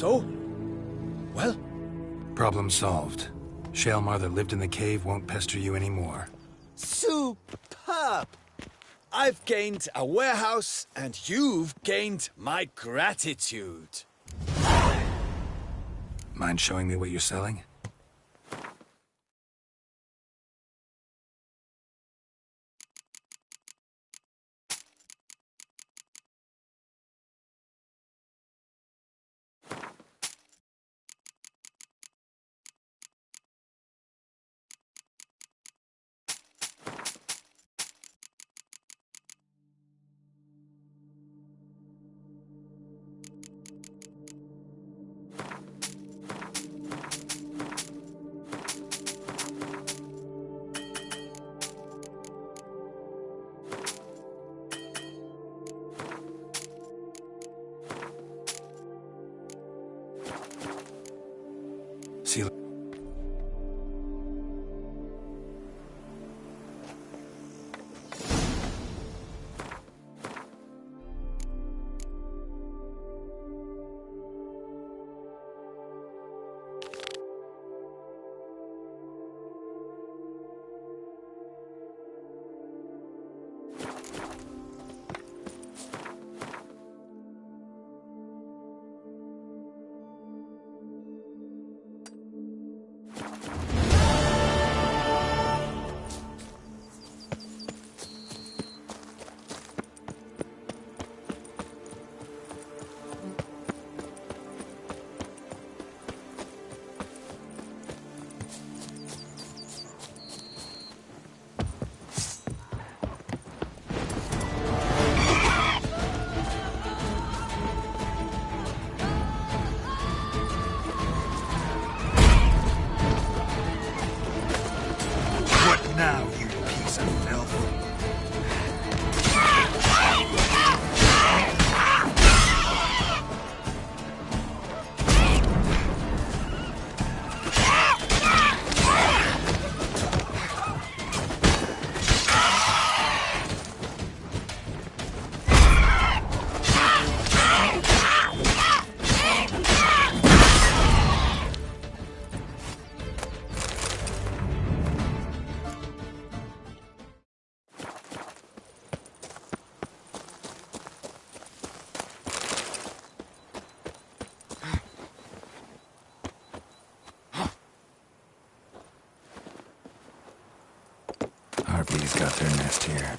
So? Well? Problem solved. Shaelmar that lived in the cave won't pester you anymore. Superb! I've gained a warehouse, and you've gained my gratitude. Mind showing me what you're selling? See. Now, you piece of filth. Harpies got their nest here.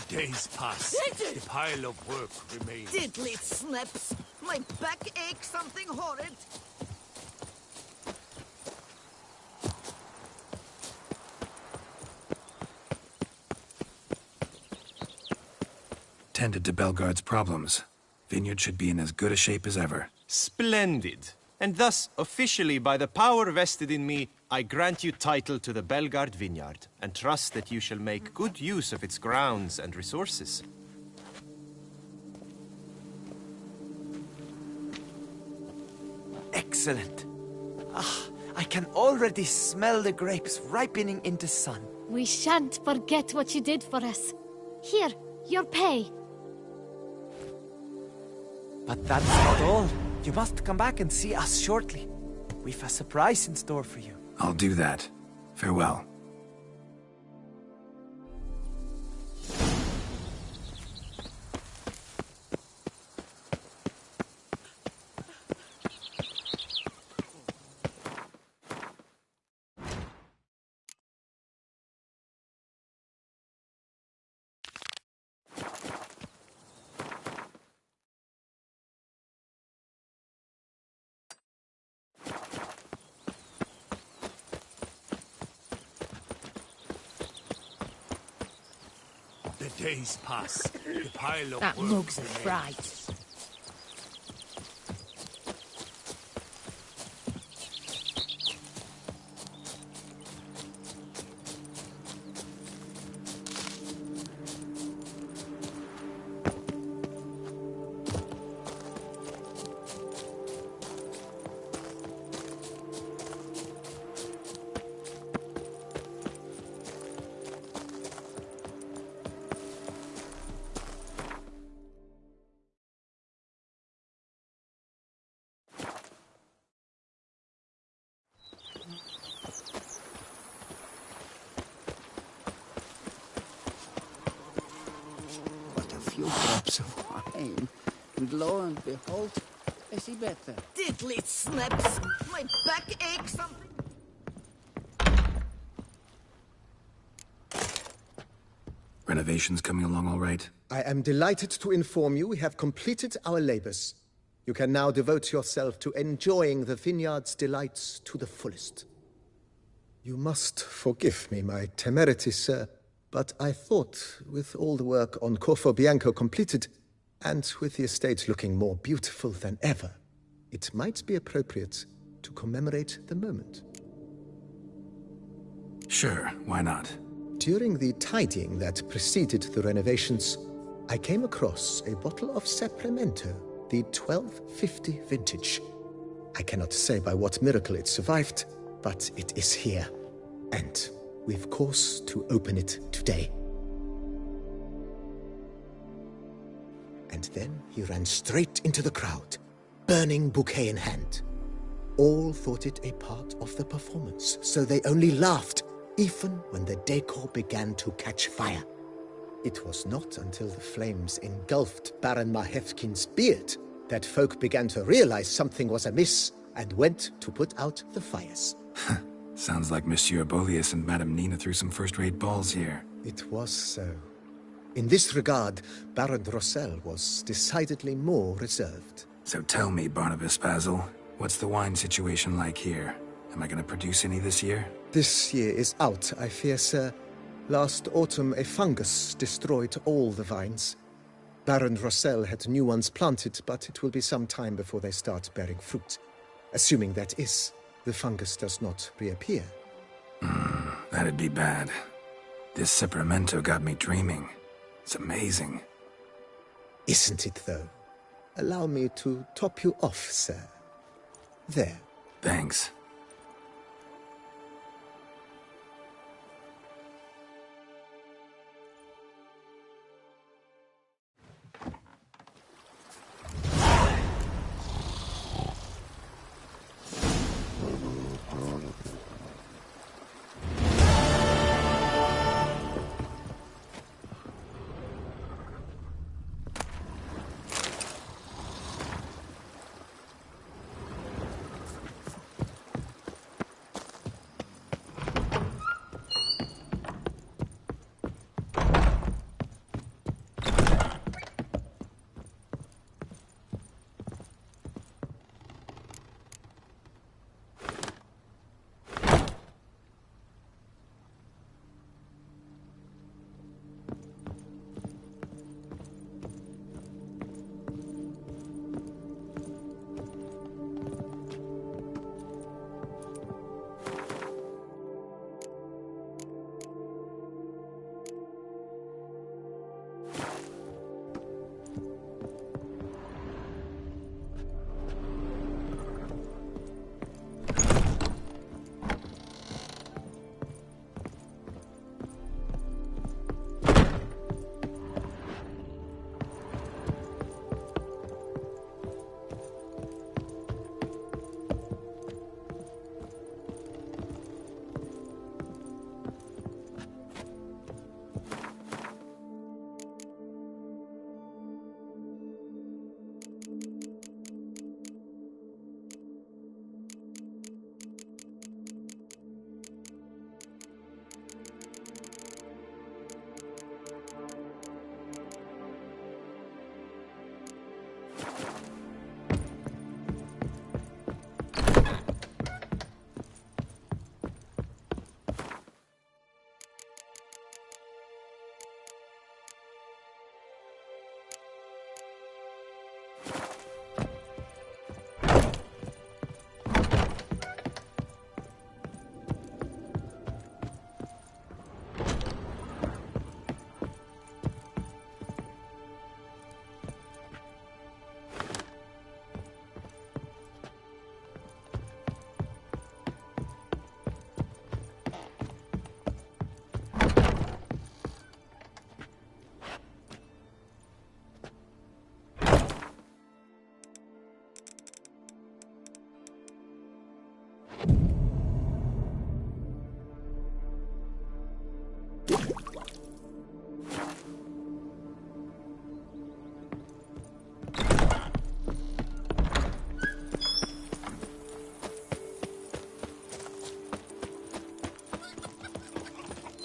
Days pass. The pile of work remains. Diddly snips! My back aches something horrid. Tended to Belgard's problems. Vineyard should be in as good a shape as ever. Splendid. And thus, officially by the power vested in me, I grant you title to the Belgard Vineyard, and trust that you shall make good use of its grounds and resources. Excellent. I can already smell the grapes ripening into sun. We shan't forget what you did for us. Here, your pay. But that's not all. You must come back and see us shortly. We've a surprise in store for you. I'll do that. Farewell. Days pass. The pile of That work mug's a remains. fright. But a few drops of wine, and lo and behold, I see better. Diddly snaps. My back aches something. Renovations coming along all right? I am delighted to inform you we have completed our labors. You can now devote yourself to enjoying the vineyard's delights to the fullest. You must forgive me my temerity, sir, but I thought, with all the work on Corvo Bianco completed, and with the estate looking more beautiful than ever, it might be appropriate to commemorate the moment. Sure, why not? During the tidying that preceded the renovations, I came across a bottle of Sapramento, the 1250 vintage. I cannot say by what miracle it survived, but it is here, and we've cause to open it today. And then he ran straight into the crowd, burning bouquet in hand. All thought it a part of the performance, so they only laughed, even when the decor began to catch fire. It was not until the flames engulfed Baron Mahevkin's beard that folk began to realize something was amiss and went to put out the fires. Sounds like Monsieur Bolius and Madame Nina threw some first-rate balls here. It was so. In this regard, Baron Rossel was decidedly more reserved. So tell me, Barnabas Basil, what's the wine situation like here? Am I going to produce any this year? This year is out, I fear, sir. Last autumn, a fungus destroyed all the vines. Baron Rossel had new ones planted, but it will be some time before they start bearing fruit. Assuming that is, the fungus does not reappear. That'd be bad. This Sapramento got me dreaming. It's amazing. Isn't it, though? Allow me to top you off, sir. There. Thanks.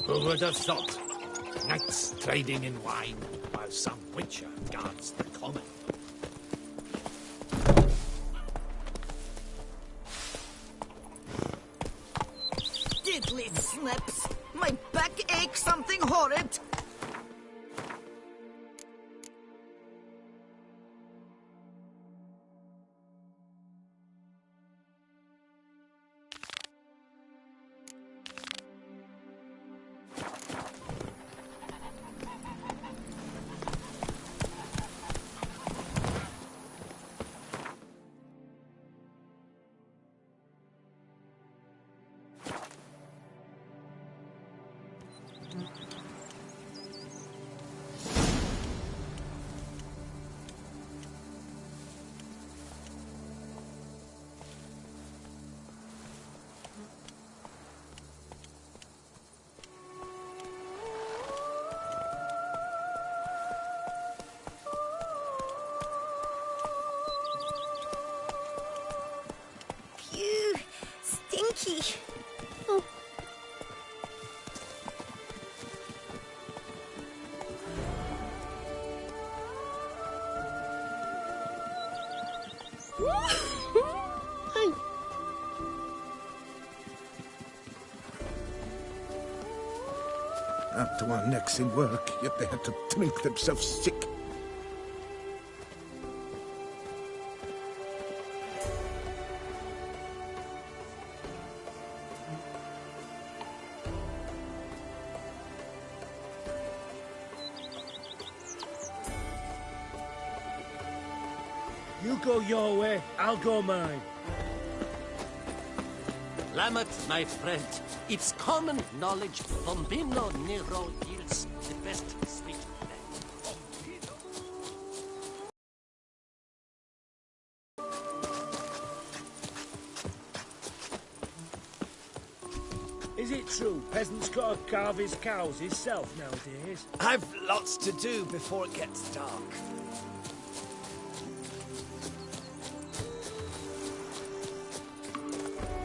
Who would have thought? Knights trading in wine, while some witcher guards the common. Diddly snips! My back aches something horrid! Phew! Stinky! Oh. Up to our necks in work, yet they had to drink themselves sick. You go your way, I'll go mine. Lamet, my friend, it's common knowledge Bombino Nero yields the best sweet Is it true peasants gotta carve his cows himself nowadays? I've lots to do before it gets dark.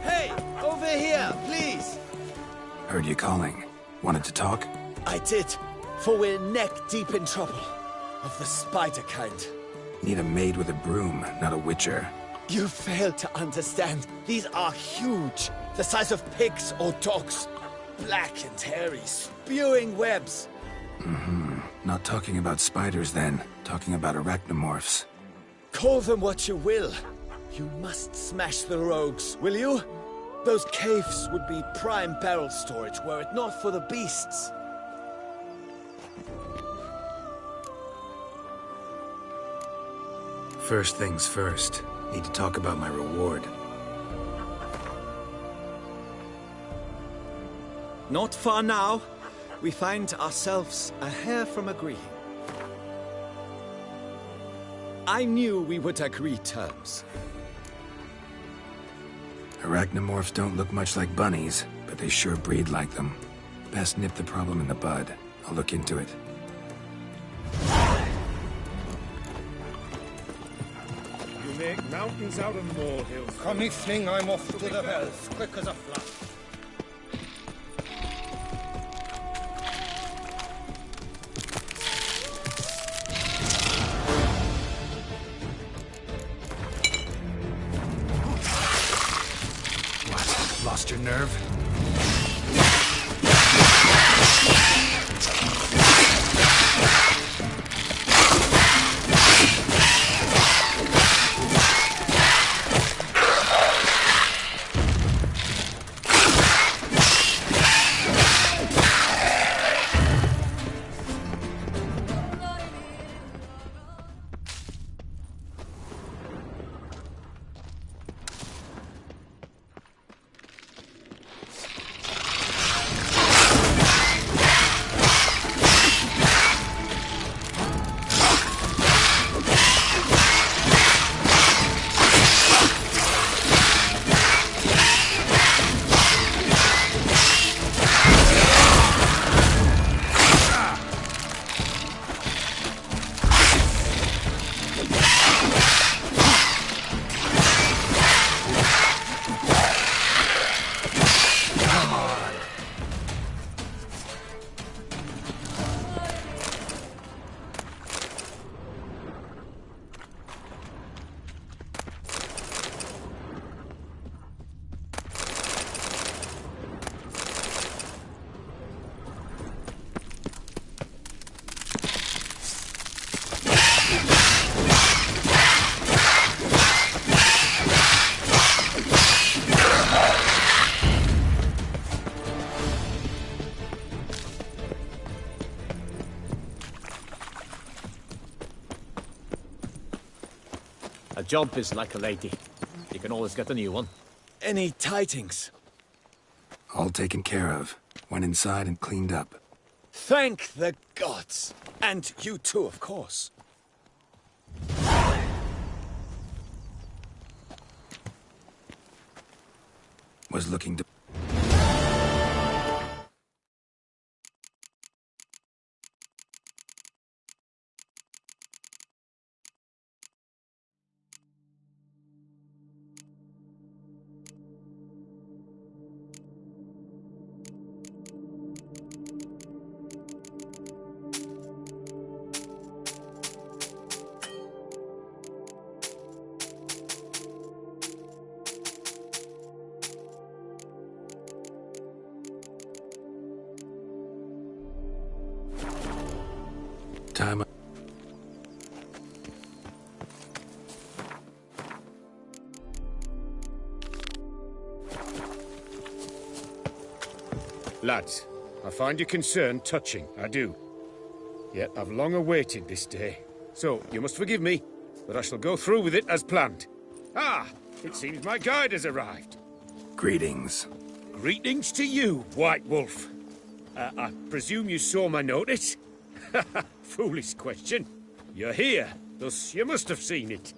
Hey, over here, please. Heard you calling. Wanted to talk? I did, for we're neck deep in trouble. Of the spider kind. Need a maid with a broom, not a witcher. You fail to understand. These are huge. The size of pigs or dogs. Black and hairy, spewing webs. Not talking about spiders then. Talking about arachnomorphs. Call them what you will. You must smash the rogues, will you? Those caves would be prime barrel storage were it not for the beasts. First things first. Need to talk about my reward. Not far now. We find ourselves a hair from agreeing. I knew we would agree terms. Arachnomorphs don't look much like bunnies, but they sure breed like them. Best nip the problem in the bud. I'll look into it. You make mountains out of molehills. Come evening, I'm off to the bells, quick as a flash. Lost your nerve? A job is like a lady. You can always get a new one. Any tidings? All taken care of. Went inside and cleaned up. Thank the gods! And you too, of course. Was looking to... Time. Lads, I find your concern touching, I do. Yet I've long awaited this day. So, you must forgive me, but I shall go through with it as planned. Ah, it seems my guide has arrived. Greetings. Greetings to you, White Wolf. I presume you saw my notice? Foolish question. You're here, thus you must have seen it.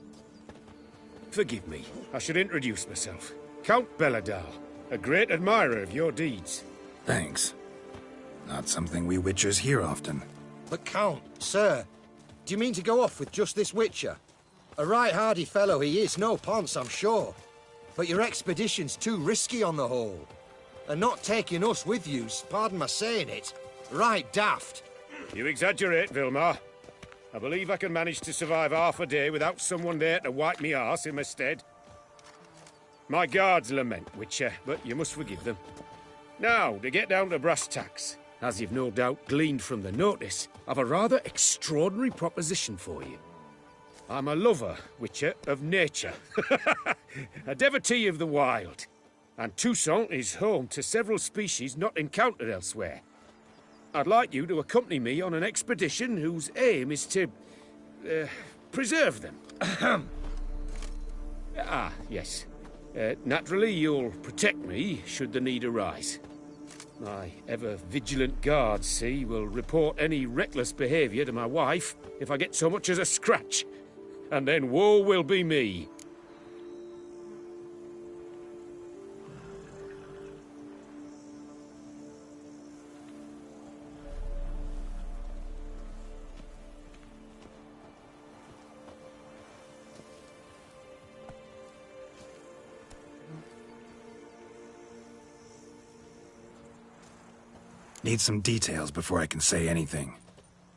Forgive me, I should introduce myself. Count Belladal, a great admirer of your deeds. Thanks. Not something we Witchers hear often. But Count, sir, do you mean to go off with just this Witcher? A right hardy fellow he is, no ponce, I'm sure. But your expedition's too risky on the whole. And not taking us with you's, pardon my saying it, right daft. You exaggerate, Vilmar. I believe I can manage to survive half a day without someone there to wipe me arse in my stead. My guards lament, Witcher, but you must forgive them. Now, to get down to brass tacks, as you've no doubt gleaned from the notice, I've a rather extraordinary proposition for you. I'm a lover, Witcher, of nature. A devotee of the wild. And Toussaint is home to several species not encountered elsewhere. I'd like you to accompany me on an expedition whose aim is to... preserve them. Ah, yes. Naturally, you'll protect me should the need arise. My ever-vigilant guards, see, will report any reckless behaviour to my wife if I get so much as a scratch. And then woe will be me. Need some details before I can say anything.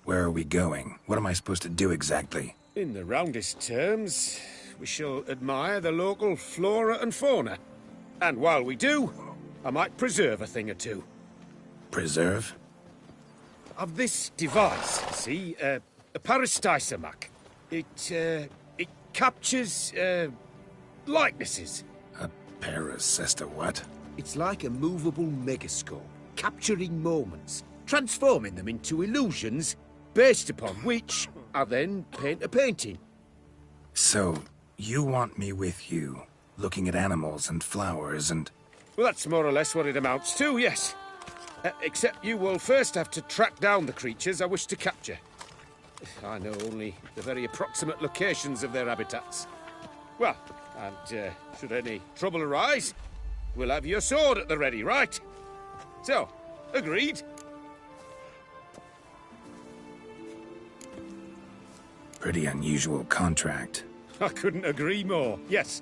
Where are we going? What am I supposed to do exactly? In the roundest terms, we shall admire the local flora and fauna. And while we do, I might preserve a thing or two. Preserve? Of this device, see, a Parastysomac. It captures, likenesses. A Paracesta what? It's like a movable megascope, capturing moments, transforming them into illusions, based upon which I then paint a painting. So, you want me with you, looking at animals and flowers and... Well, that's more or less what it amounts to, yes. Except you will first have to track down the creatures I wish to capture. I know only the very approximate locations of their habitats. Well, and should any trouble arise, we'll have your sword at the ready, right? So, agreed? Pretty unusual contract. I couldn't agree more, yes.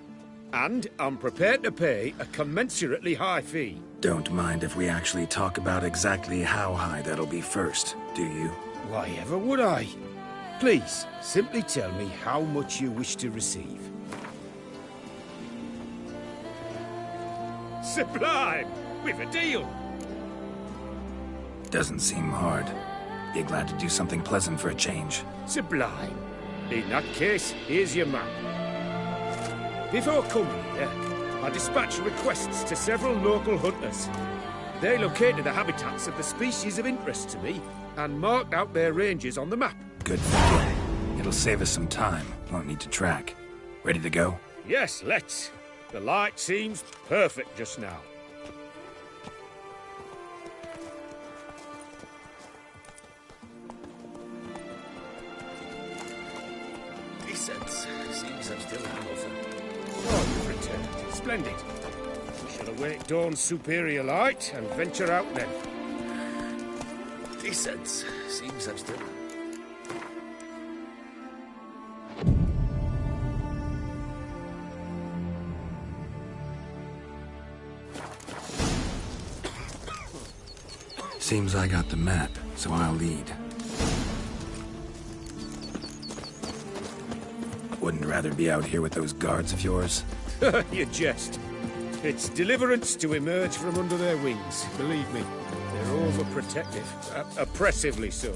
And I'm prepared to pay a commensurately high fee. Don't mind if we actually talk about exactly how high that'll be first, do you? Why ever would I? Please, simply tell me how much you wish to receive. Sublime! We've a deal! Doesn't seem hard. Be glad to do something pleasant for a change. Sublime. In that case, here's your map. Before coming here, I dispatched requests to several local hunters. They located the habitats of the species of interest to me and marked out their ranges on the map. Good thinking. It'll save us some time. Won't need to track. Ready to go? Yes, let's. The light seems perfect just now. Decent. Seems I'm still hangover. Oh, you've returned. Splendid. We shall await dawn's superior light and venture out then. Decent. Seems I'm still... Seems I got the map, so I'll lead. Wouldn't rather be out here with those guards of yours? You jest. It's deliverance to emerge from under their wings. Believe me, they're overprotective. Oppressively so.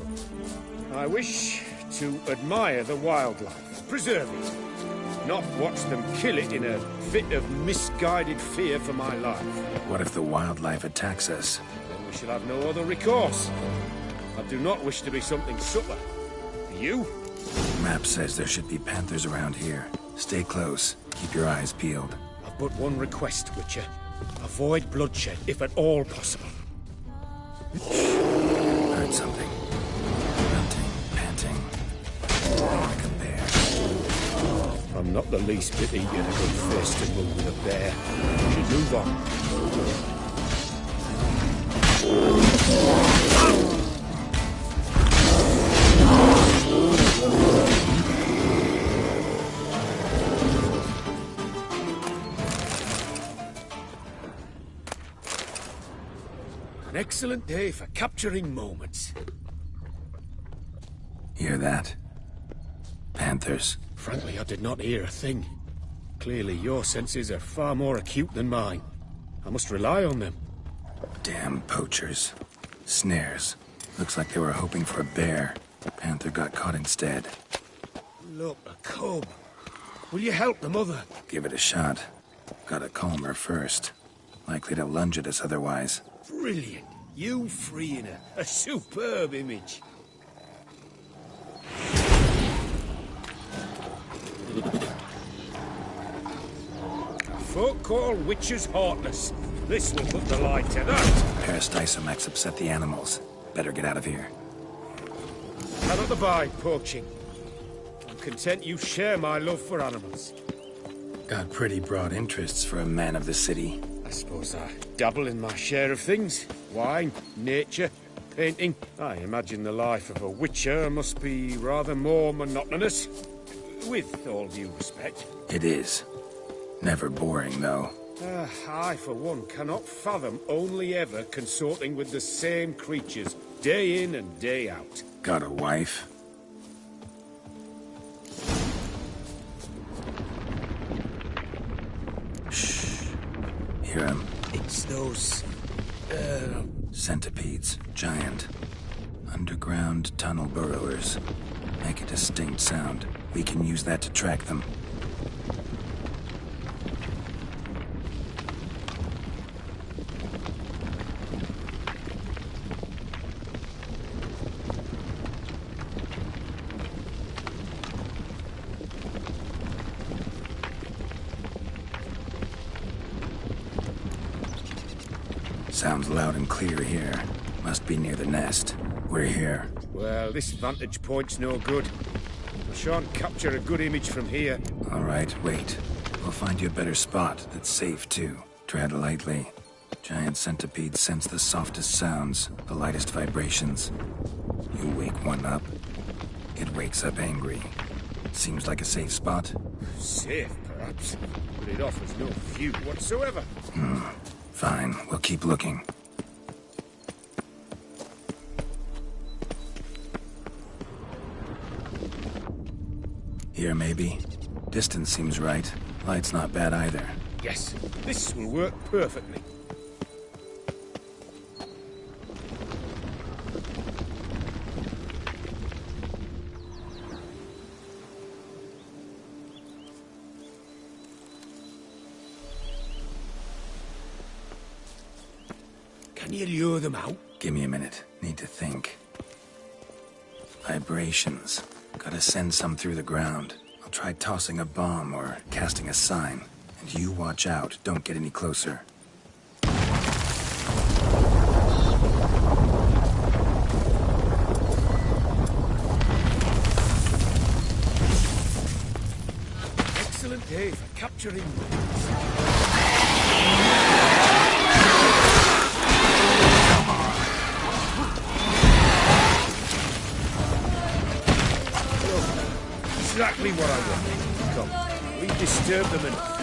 I wish to admire the wildlife, preserve it, not watch them kill it in a fit of misguided fear for my life. What if the wildlife attacks us? Then we shall have no other recourse. I do not wish to be something subtler. You? Map says there should be panthers around here. Stay close. Keep your eyes peeled. I've but one request, Witcher. Avoid bloodshed, if at all possible. Heard something. Grunting, panting. Like a bear. I'm not the least bit eager to go face to move with a bear. We should move on. An excellent day for capturing moments. Hear that? Panthers. Frankly, I did not hear a thing. Clearly, your senses are far more acute than mine. I must rely on them. Damn poachers. Snares. Looks like they were hoping for a bear. Panther got caught instead. Look, a cub. Will you help the mother? Give it a shot. Gotta calm her first. Likely to lunge at us otherwise. Brilliant. You freeing her. A superb image. Folk call witches heartless. This will put the light to that. Peristysomax upset the animals. Better get out of here. Cannot abide poaching. I'm content you share my love for animals. Got pretty broad interests for a man of the city. I suppose I dabble in my share of things. Wine, nature, painting. I imagine the life of a witcher must be rather more monotonous. With all due respect. It is. Never boring, though. I, for one, cannot fathom only ever consorting with the same creatures, day in and day out. Got a wife? Shh. Hear him? It's those... Centipedes. Giant. Underground tunnel burrowers. Make a distinct sound. We can use that to track them. Sounds loud and clear here. Must be near the nest. We're here. Well, this vantage point's no good. I shan't capture a good image from here. All right, wait. We'll find you a better spot that's safe, too. Tread lightly. Giant centipedes sense the softest sounds, the lightest vibrations. You wake one up, it wakes up angry. Seems like a safe spot? Safe, perhaps, but it offers no view whatsoever. Fine, we'll keep looking. Here, maybe? Distance seems right. Light's not bad either. Yes, this will work perfectly. Can you lure them out? Give me a minute. Need to think. Vibrations. Gotta send some through the ground. I'll try tossing a bomb or casting a sign. And you watch out, don't get any closer. Excellent day for capturing. Exactly what I wanted. Come, we disturbed them enough.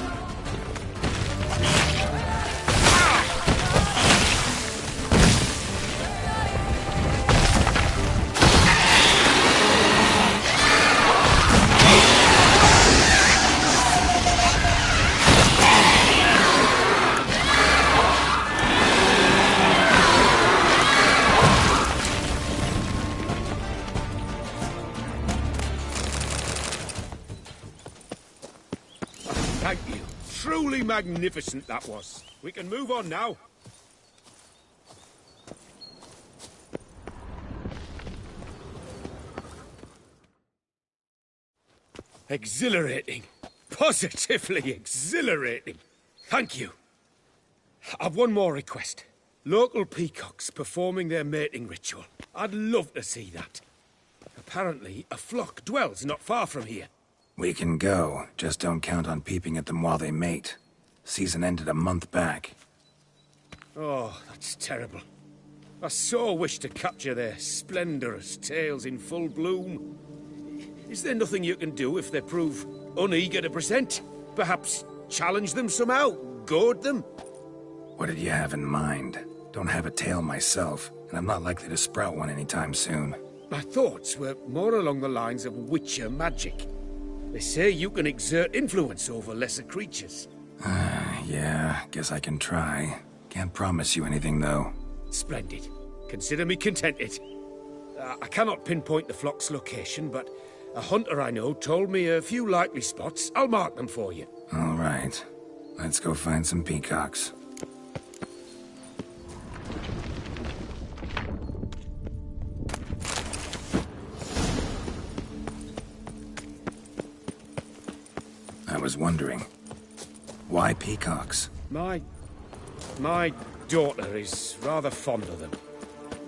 Thank you. Truly magnificent that was. We can move on now. Exhilarating. Positively exhilarating. Thank you. I've one more request. Local peacocks performing their mating ritual. I'd love to see that. Apparently, a flock dwells not far from here. We can go, just don't count on peeping at them while they mate. Season ended a month back. Oh, that's terrible. I so wish to capture their splendorous tails in full bloom. Is there nothing you can do if they prove uneager to present? Perhaps challenge them somehow? Goad them? What did you have in mind? Don't have a tail myself, and I'm not likely to sprout one anytime soon. My thoughts were more along the lines of Witcher magic. They say you can exert influence over lesser creatures. Yeah, guess I can try. Can't promise you anything, though. Splendid. Consider me contented. I cannot pinpoint the flock's location, but a hunter I know told me a few likely spots. I'll mark them for you. All right. Let's go find some peacocks. I was wondering, why peacocks? My daughter is rather fond of them.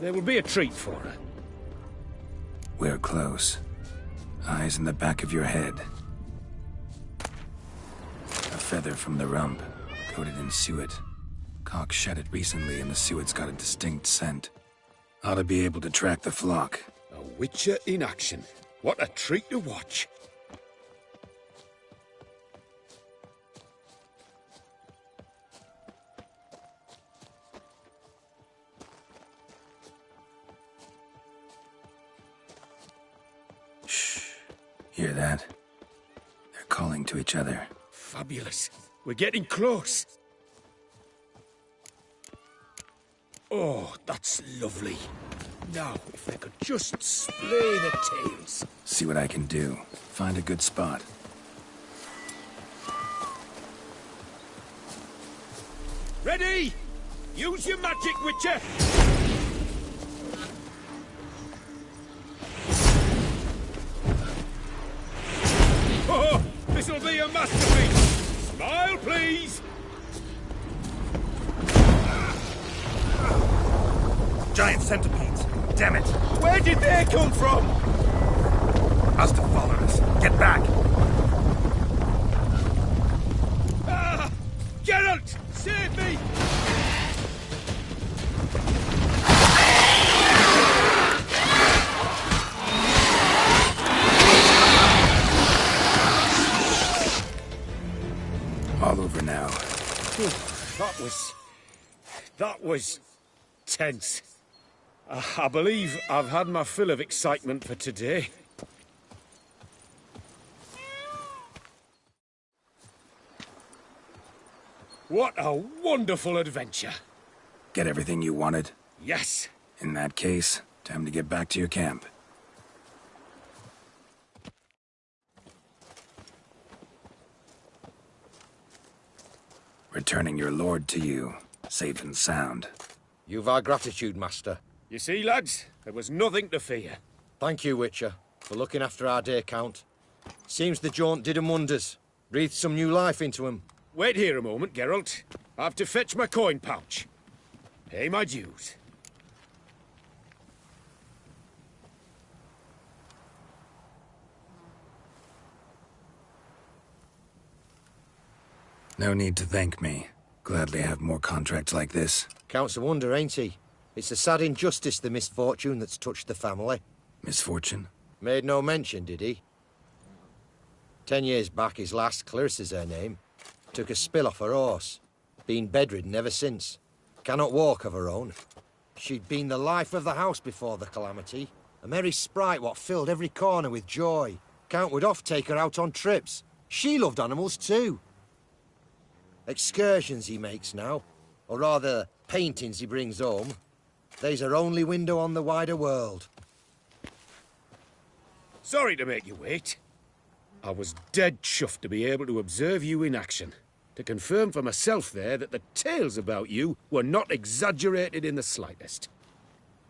There will be a treat for her. We're close. Eyes in the back of your head. A feather from the rump, coated in suet. Cock shed it recently and the suet's got a distinct scent. Ought to be able to track the flock. A Witcher in action. What a treat to watch. Hear that? They're calling to each other. Fabulous. We're getting close. Oh, that's lovely. Now, if they could just splay the tails. See what I can do. Find a good spot. Ready? Use your magic, Witcher! Oh, this'll be a masterpiece! Smile, please! Giant centipedes! Damn it! Where did they come from? Must have followed us. Get back! Ah! Geralt! Save me! All over now. That was tense. I believe I've had my fill of excitement for today. What a wonderful adventure. Get everything you wanted? Yes. In that case, time to get back to your camp. Returning your lord to you, safe and sound. You've our gratitude, Master. You see, lads, there was nothing to fear. Thank you, Witcher, for looking after our day count. Seems the jaunt did 'em wonders. Breathed some new life into 'em. Wait here a moment, Geralt. I have to fetch my coin pouch. Pay my dues. No need to thank me. Gladly have more contracts like this. Counts a wonder, ain't he? It's a sad injustice, the misfortune that's touched the family. Misfortune? Made no mention, did he? 10 years back, his last, Clarissa's her name, took a spill off her horse. Been bedridden ever since. Cannot walk of her own. She'd been the life of the house before the calamity. A merry sprite what filled every corner with joy. Count would oft take her out on trips. She loved animals too. Excursions he makes now, or rather, paintings he brings home. They's her only window on the wider world. Sorry to make you wait. I was dead chuffed to be able to observe you in action. To confirm for myself there that the tales about you were not exaggerated in the slightest.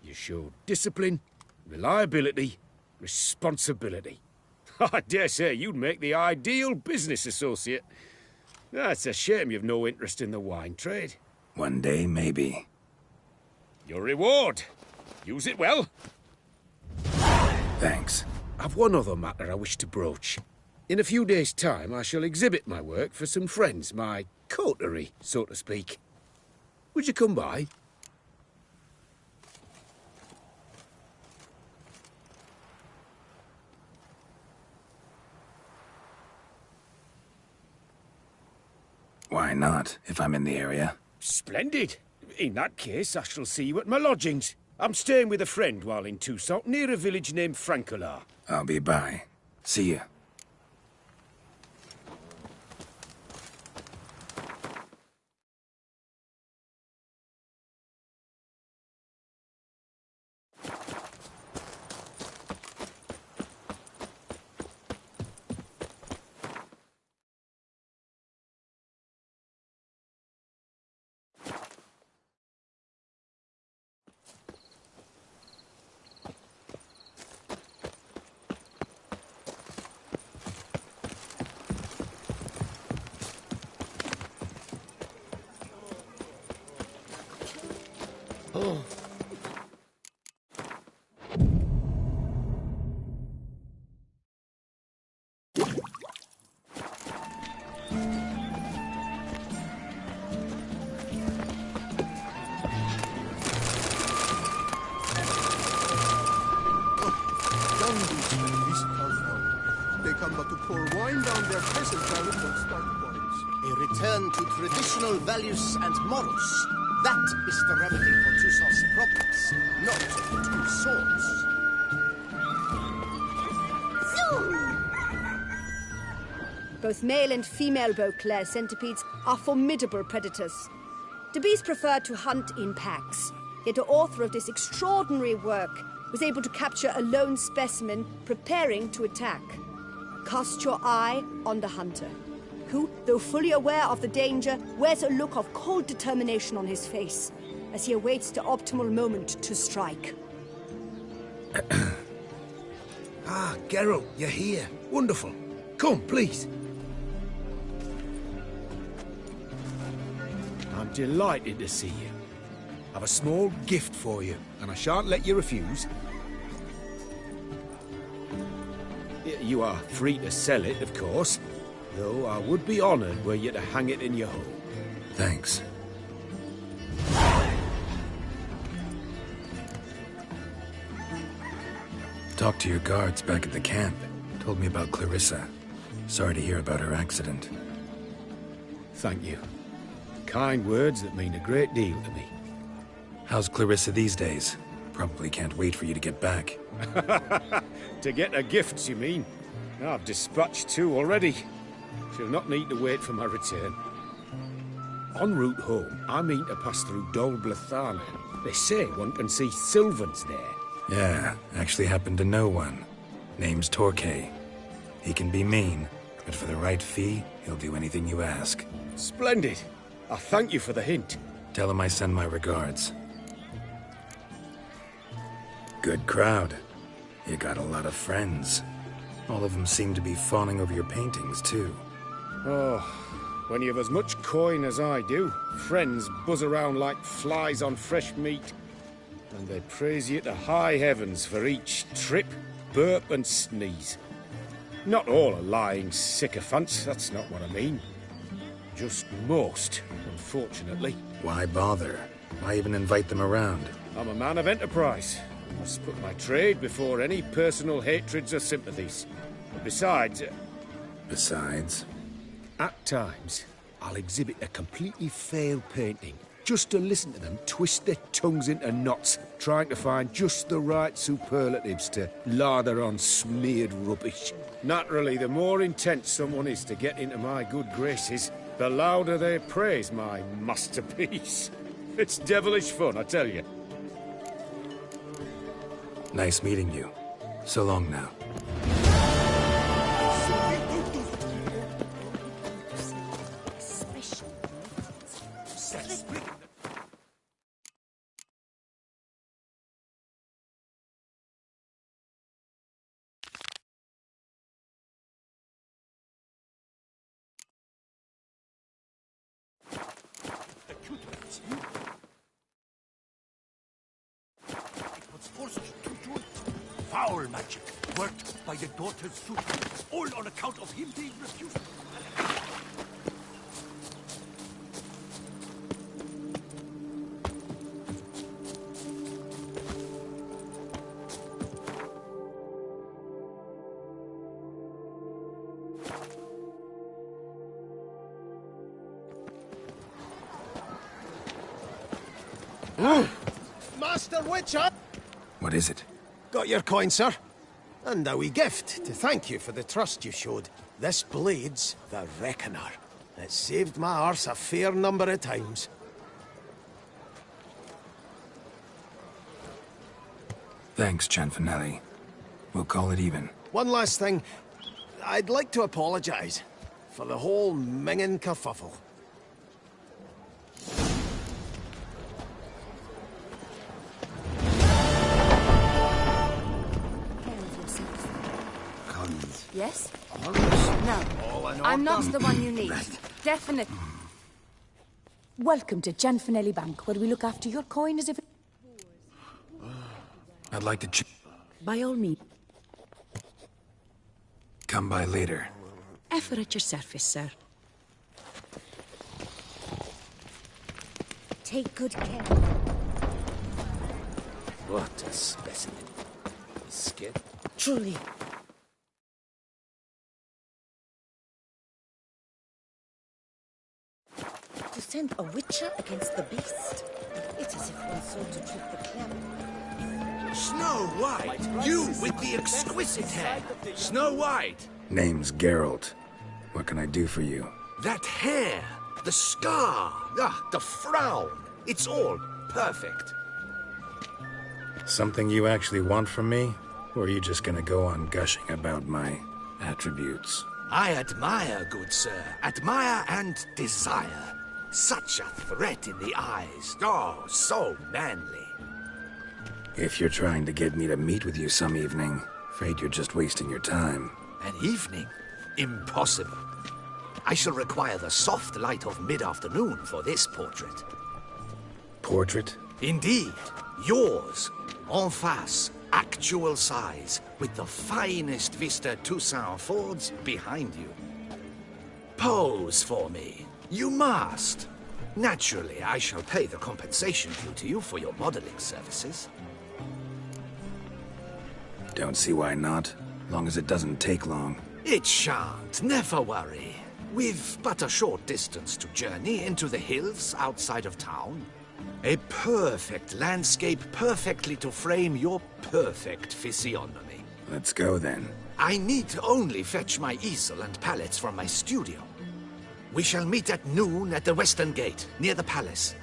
You showed discipline, reliability, responsibility. I dare say you'd make the ideal business associate. It's a shame you've no interest in the wine trade. One day, maybe. Your reward. Use it well. Thanks. I've one other matter I wish to broach. In a few days' time, I shall exhibit my work for some friends, my coterie, so to speak. Would you come by? Why not, if I'm in the area? Splendid. In that case, I shall see you at my lodgings. I'm staying with a friend while in Toussaint, near a village named Francolar. I'll be by. See you. They come but to pour wine down their peasant barrels and start quarrels. A return to traditional values and morals. That is the remedy for Toussaint's problems, not two swords. Both male and female Beauclair centipedes are formidable predators. The bees prefer to hunt in packs, yet the author of this extraordinary work was able to capture a lone specimen preparing to attack. Cast your eye on the hunter, who, though fully aware of the danger, wears a look of cold determination on his face as he awaits the optimal moment to strike. Geralt, you're here. Wonderful. Come, please. I'm delighted to see you. I've a small gift for you, and I shan't let you refuse. You are free to sell it, of course, though I would be honoured were you to hang it in your home. Thanks. Talked to your guards back at the camp. Told me about Clarissa. Sorry to hear about her accident. Thank you. Kind words that mean a great deal to me. How's Clarissa these days? Probably can't wait for you to get back. To get her gifts, you mean? I've dispatched 2 already. She'll not need to wait for my return. En route home, I mean to pass through Dol Blatharna. They say one can see Sylvans there. Yeah, actually happen to know one. Name's Torquay. He can be mean, but for the right fee, he'll do anything you ask. Splendid. I thank you for the hint. Tell him I send my regards. Good crowd. You got a lot of friends. All of them seem to be fawning over your paintings, too. Oh, when you have as much coin as I do, friends buzz around like flies on fresh meat. And they praise you to high heavens for each trip, burp and sneeze. Not all are lying sycophants, that's not what I mean. Just most, unfortunately. Why bother? Why even invite them around? I'm a man of enterprise. I must put my trade before any personal hatreds or sympathies. But besides... Besides? At times, I'll exhibit a completely failed painting, just to listen to them twist their tongues into knots, trying to find just the right superlatives to lather on smeared rubbish. Naturally, the more intent someone is to get into my good graces, the louder they praise my masterpiece. It's devilish fun, I tell you. Nice meeting you. So long now. Foul magic, worked by the daughter's suit, all on account of him being refused. Master Witcher! What is it? Got your coin, sir. And a wee gift to thank you for the trust you showed. This blade's the Reckoner. It saved my arse a fair number of times. Thanks, Cianfanelli. We'll call it even. One last thing. I'd like to apologize for the whole mingin' kerfuffle. Yes? No, I'm not the one you need. Definitely. Welcome to Cianfanelli Bank, where we look after your coin as if... I'd like to By all means. come by later. Ever at your service, sir. Take good care. What a specimen. His skin. Truly. To send a witcher against the beast. It is if one sought to trick the clever. Snow White! You with the exquisite hair! Snow White! Name's Geralt. What can I do for you? That hair! The scar! The frown! It's all perfect. Something you actually want from me? Or are you just gonna go on gushing about my attributes? I admire, good sir. Admire and desire. Such a threat in the eyes. Oh, so manly. If you're trying to get me to meet with you some evening, afraid you're just wasting your time. An evening? Impossible. I shall require the soft light of mid-afternoon for this portrait. Portrait? Indeed. Yours. En face. Actual size. With the finest vista Toussaint affords behind you. Pose for me. You must. Naturally, I shall pay the compensation due to you for your modeling services. Don't see why not. Long as it doesn't take long. It shan't. Never worry. We've but a short distance to journey into the hills outside of town. A perfect landscape perfectly to frame your perfect physiognomy. Let's go then. I need only fetch my easel and palettes from my studio. We shall meet at noon at the western gate, near the palace.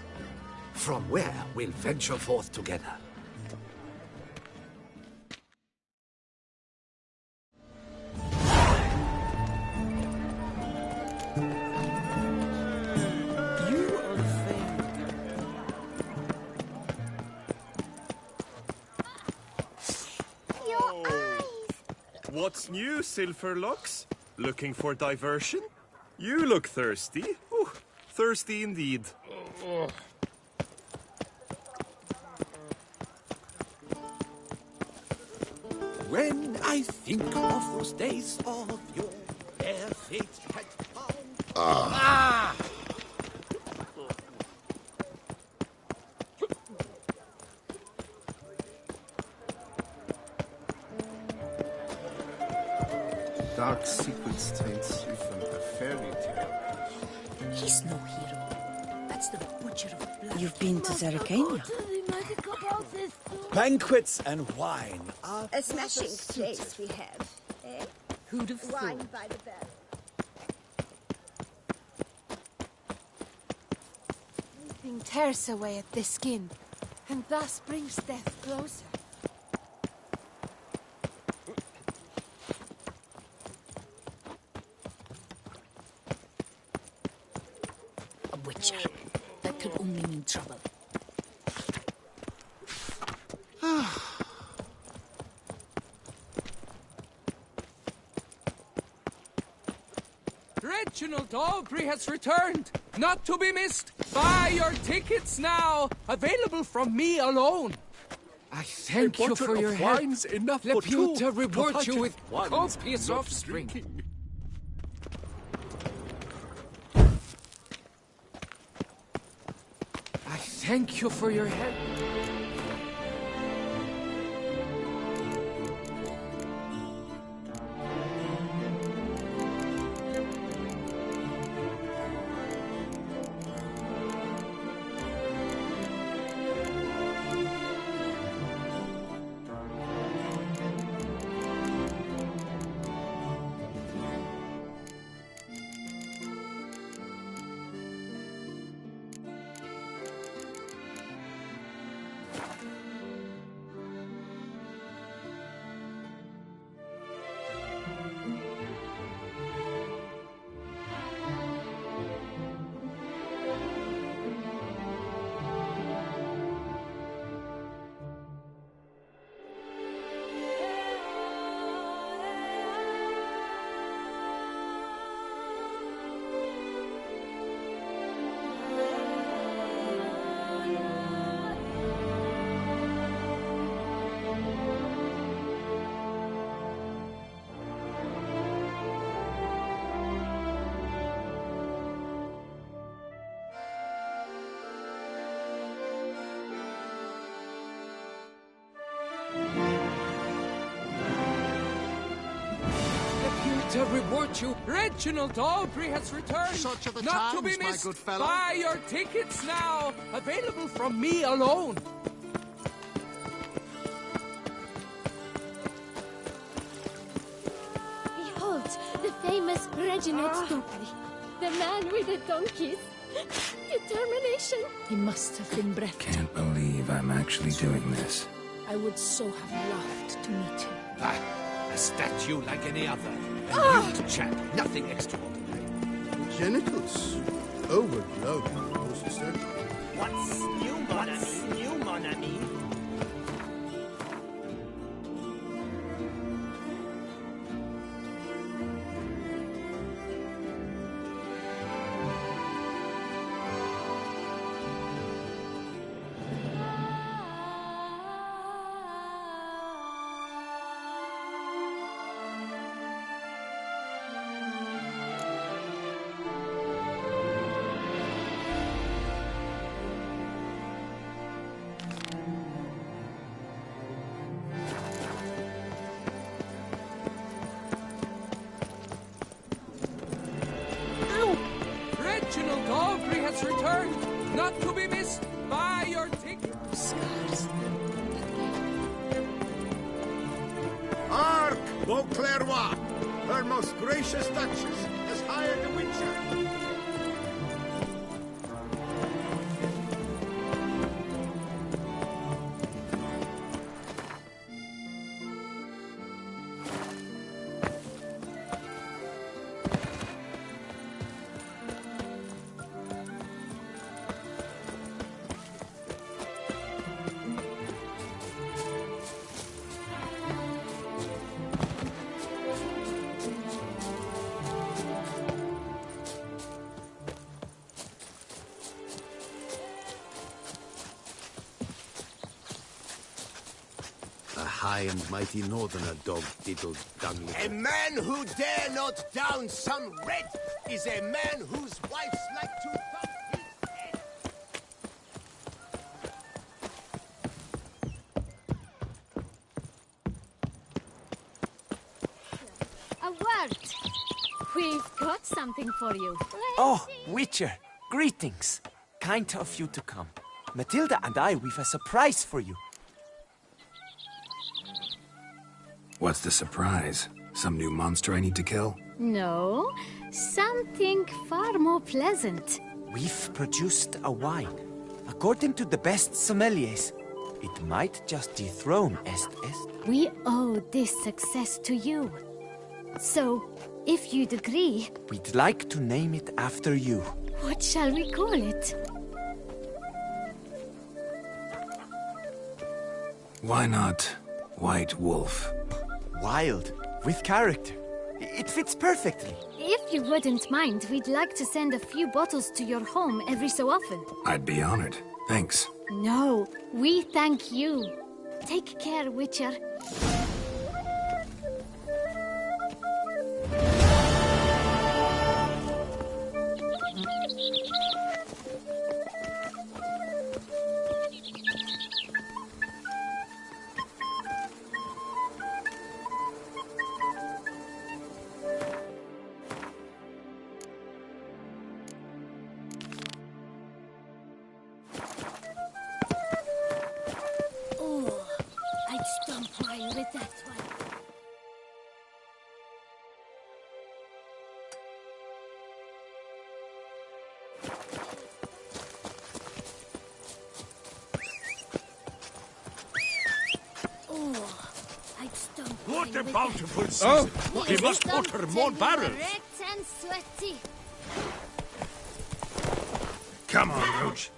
From where we'll venture forth together. What's new, Silverlocks? Looking for diversion? You look thirsty. Ooh, thirsty indeed. When I think of those days of your bare feet had found... Ah! Dark secrets taints you from the fairy tale. He's no hero. That's the butcher of blood. You've been to Zerrikania? Banquets and wine are A smashing place we have, eh? Who'd have Wine thought? by the barrel. Anything tears away at the skin, and thus brings death closer. A witcher. That could only mean trouble. Reginald Aubrey has returned, not to be missed. Buy your tickets now, available from me alone. I thank you for your help. Enough Let for two. Pewter reward you with Wine's copious not offspring. drinking. I thank you for your help. To reward you, Reginald Aubrey has returned. Such are the not to times, be my missed. good fellow. Buy your tickets now, available from me alone. Behold, the famous Reginald Aubrey, the man with the donkeys. Determination. He must have been breathtaking. Can't believe I'm actually doing this. I would so have loved to meet him. Ah, a statue like any other. A nude chap, nothing extraordinary. Genitals. Overloaded, most certainly. What's new, mon ami? New, mon ami? Reginald Aubrey has returned, not to be missed. Buy your ticket. Scars. Hark, Beauclervois! Her most gracious Duchess has hired a witcher. high and mighty northerner, dog diddled dung A man who dare not down some red is a man whose wife's like to thump his head. A word. We've got something for you. Oh, Witcher, greetings. Kind of you to come. Matilda and I, we've a surprise for you. What's the surprise? Some new monster I need to kill? No, something far more pleasant. We've produced a wine. According to the best sommeliers, it might just dethrone Est. We owe this success to you. So, if you'd agree... We'd like to name it after you. What shall we call it? Why not White Wolf? Wild, with character. It fits perfectly. If you wouldn't mind, we'd like to send a few bottles to your home every so often. I'd be honored. Thanks. No, we thank you. Take care, Witcher. With that one. Oh, I'd stomp. What a bountiful season! Oh, We must utter more barrels. Red and sweaty. Come on, Roach.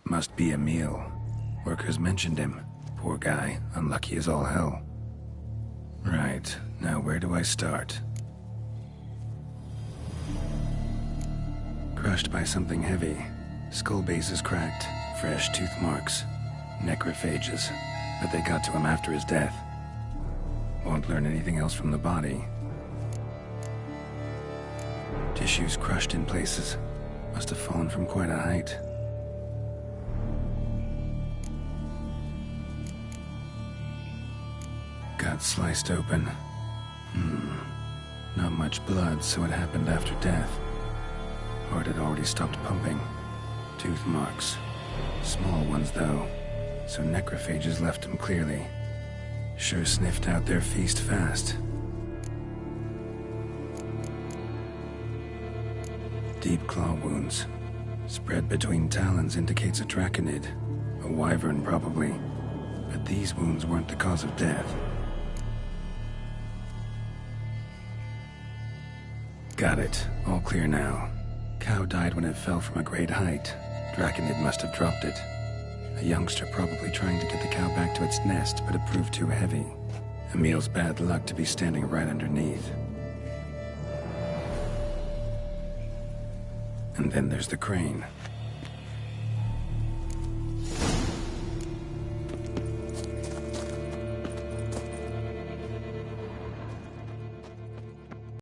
Must be Emil. Workers mentioned him. Poor guy, unlucky as all hell. Right, now where do I start? Crushed by something heavy. Skull base is cracked. Fresh tooth marks. Necrophages. But they got to him after his death. Won't learn anything else from the body. Tissues crushed in places. Must have fallen from quite a height. Gut sliced open. Not much blood, so it happened after death. Heart had already stopped pumping. Tooth marks. Small ones, though, so necrophages left him clearly. Sure sniffed out their feast fast. Deep claw wounds. Spread between talons indicates a draconid. A wyvern, probably. But these wounds weren't the cause of death. Got it. All clear now. Cow died when it fell from a great height. Draconid must have dropped it. A youngster probably trying to get the cow back to its nest, but it proved too heavy. Emil's bad luck to be standing right underneath. And then there's the crane.